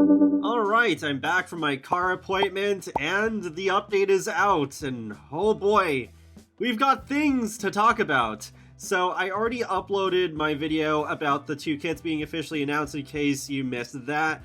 Alright, I'm back from my car appointment, and the update is out, and oh boy, we've got things to talk about. So I already uploaded my video about the two kits being officially announced in case you missed that.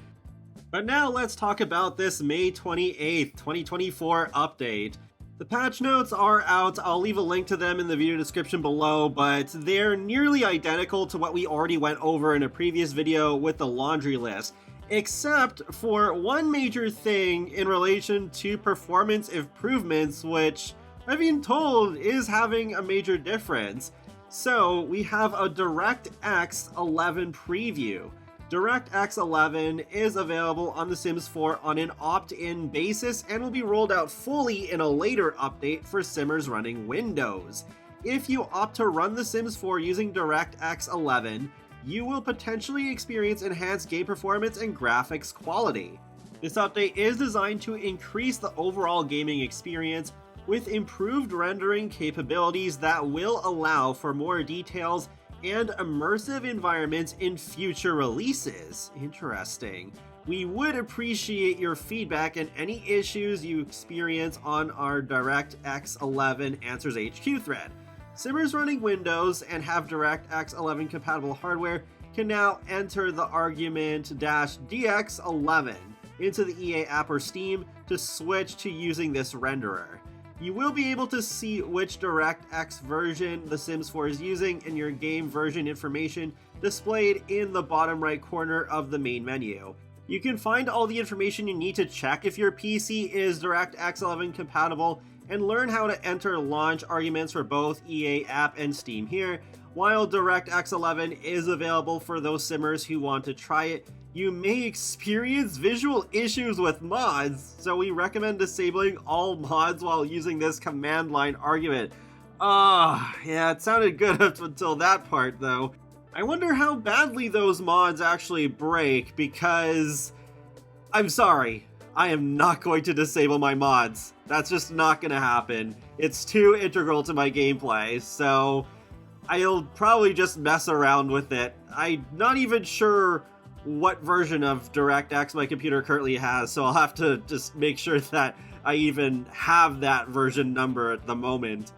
But now let's talk about this May 28th, 2024 update. The patch notes are out, I'll leave a link to them in the video description below, but they're nearly identical to what we already went over in a previous video with the laundry list, except for one major thing in relation to performance improvements, which I've been told is having a major difference. So we have a DirectX 11 preview. DirectX 11 is available on The Sims 4 on an opt-in basis and will be rolled out fully in a later update for Simmers running Windows. If you opt to run The Sims 4 using DirectX 11, you will potentially experience enhanced game performance and graphics quality. This update is designed to increase the overall gaming experience with improved rendering capabilities that will allow for more details and immersive environments in future releases. Interesting. We would appreciate your feedback and any issues you experience on our DirectX 11 Answers HQ thread. Simmers running Windows and have DirectX 11 compatible hardware can now enter the argument -DX11 into the EA app or Steam to switch to using this renderer. You will be able to see which DirectX version The Sims 4 is using in your game version information displayed in the bottom right corner of the main menu. You can find all the information you need to check if your PC is DirectX 11 compatible and learn how to enter launch arguments for both EA app and Steam here. While DirectX 11 is available for those Simmers who want to try it, you may experience visual issues with mods, so we recommend disabling all mods while using this command line argument. Yeah, it sounded good up until that part though. I wonder how badly those mods actually break, because I'm sorry, I am not going to disable my mods. That's just not gonna happen. It's too integral to my gameplay, so I'll probably just mess around with it. I'm not even sure what version of DirectX my computer currently has, so I'll have to just make sure that I even have that version number at the moment.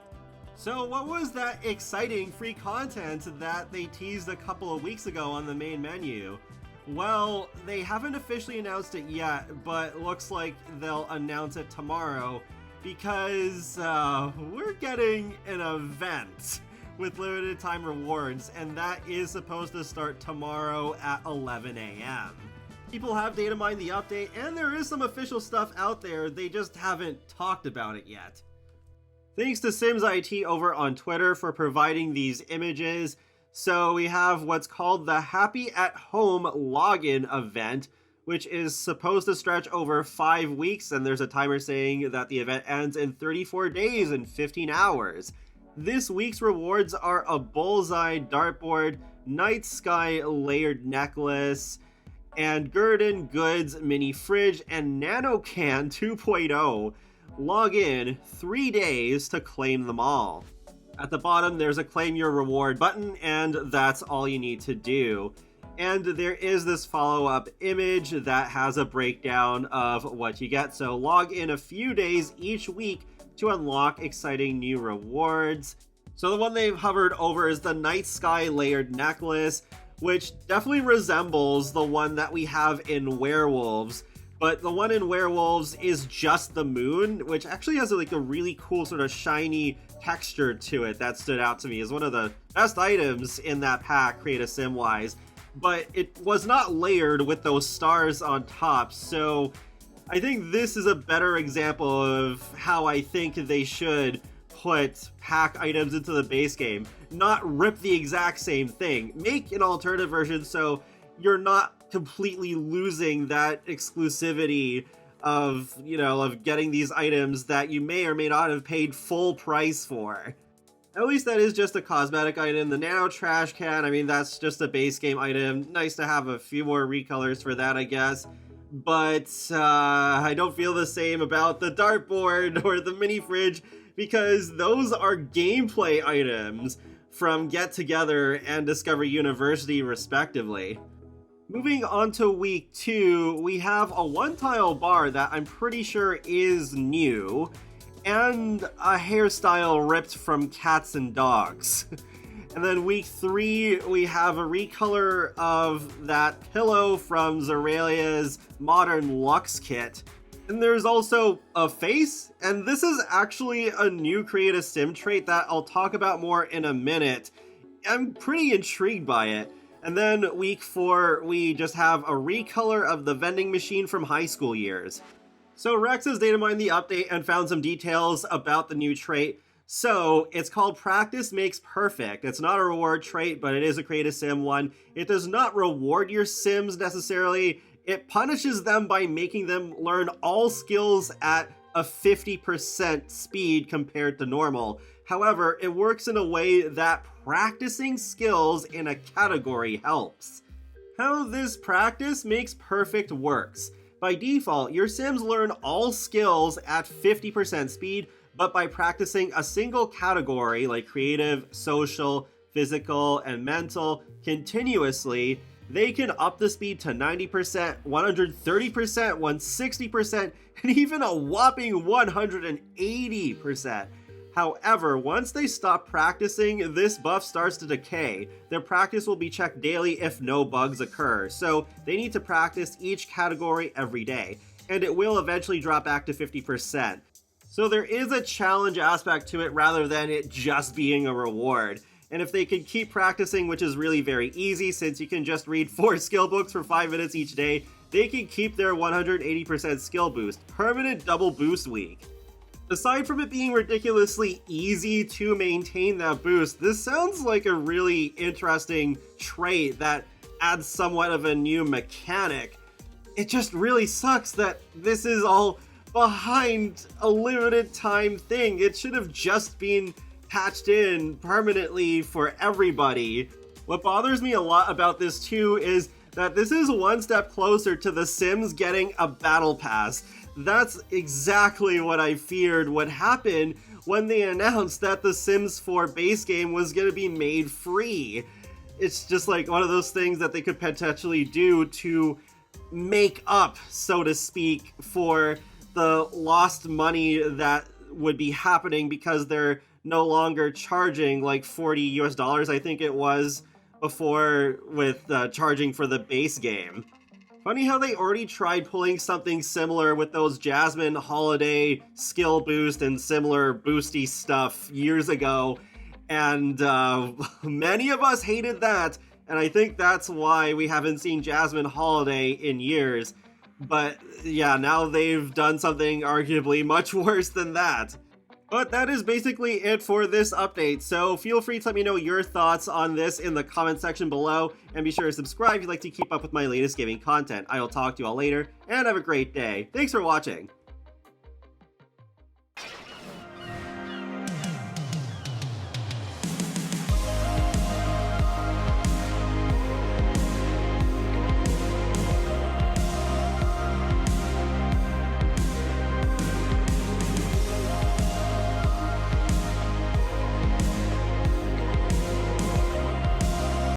So what was that exciting free content that they teased a couple of weeks ago on the main menu? Well, they haven't officially announced it yet, but looks like they'll announce it tomorrow, because we're getting an event with limited time rewards, and that is supposed to start tomorrow at 11 a.m. People have data mined the update, and there is some official stuff out there, they just haven't talked about it yet. Thanks to Sims IT over on Twitter for providing these images. So we have what's called the Happy at Home login event, which is supposed to stretch over 5 weeks, and there's a timer saying that the event ends in 34 days and 15 hours. This week's rewards are a bullseye dartboard, night sky layered necklace, and Gurdon Goods mini fridge and NanoCan 2.0. Log in 3 days to claim them all. At the bottom there's a claim your reward button, and that's all you need to do. And there is this follow-up image that has a breakdown of what you get, so log in a few days each week to unlock exciting new rewards. So the one they've hovered over is the Night Sky Layered Necklace, which definitely resembles the one that we have in Werewolves, but the one in Werewolves is just the moon, which actually has like a really cool sort of shiny texture to it that stood out to me as one of the best items in that pack, Create a Sim-wise, but it was not layered with those stars on top, so I think this is a better example of how I think they should put pack items into the base game. Not rip the exact same thing. Make an alternative version so you're not completely losing that exclusivity of, of getting these items that you may or may not have paid full price for. At least that is just a cosmetic item. The nano trash can, I mean, that's just a base game item. Nice to have a few more recolors for that, I guess. But I don't feel the same about the dartboard or the mini fridge, because those are gameplay items from Get Together and Discover University respectively. Moving on to week 2, we have a one-tile bar that I'm pretty sure is new, and a hairstyle ripped from cats and dogs. And then week 3, we have a recolor of that pillow from Zeralia's Modern Luxe kit. And there's also a face, and this is actually a new Create a Sim trait that I'll talk about more in a minute. I'm pretty intrigued by it. And then week 4, we just have a recolor of the vending machine from high school years. So Rex has data mined the update and found some details about the new trait. So it's called Practice Makes Perfect. It's not a reward trait, but it is a Create a Sim one. It does not reward your Sims necessarily. It punishes them by making them learn all skills at a 50% speed compared to normal. However, it works in a way that practicing skills in a category helps. How this Practice Makes Perfect works. By default, your Sims learn all skills at 50% speed, but by practicing a single category like creative, social, physical, and mental continuously, they can up the speed to 90%, 130%, 160%, and even a whopping 180%. However, once they stop practicing, this buff starts to decay. Their practice will be checked daily if no bugs occur, so they need to practice each category every day, and it will eventually drop back to 50%. So there is a challenge aspect to it rather than it just being a reward. And if they can keep practicing, which is really very easy since you can just read 4 skill books for 5 minutes each day, they can keep their 180% skill boost, permanent double boost week. Aside from it being ridiculously easy to maintain that boost, this sounds like a really interesting trait that adds somewhat of a new mechanic. It just really sucks that this is all behind a limited time thing. It should have just been patched in permanently for everybody. What bothers me a lot about this too is that this is one step closer to The Sims getting a battle pass. That's exactly what I feared would happen when they announced that the Sims 4 base game was going to be made free. It's just like one of those things that they could potentially do to make up, so to speak, for the lost money that would be happening because they're no longer charging like $40 I think it was before with charging for the base game. Funny how they already tried pulling something similar with those Jasmine holiday skill boost and similar boosty stuff years ago, and many of us hated that, and I think that's why we haven't seen Jasmine holiday in years. But yeah, now they've done something arguably much worse than that. But that is basically it for this update, so feel free to let me know your thoughts on this in the comment section below, and be sure to subscribe if you'd like to keep up with my latest gaming content. I will talk to you all later, and have a great day. Thanks for watching!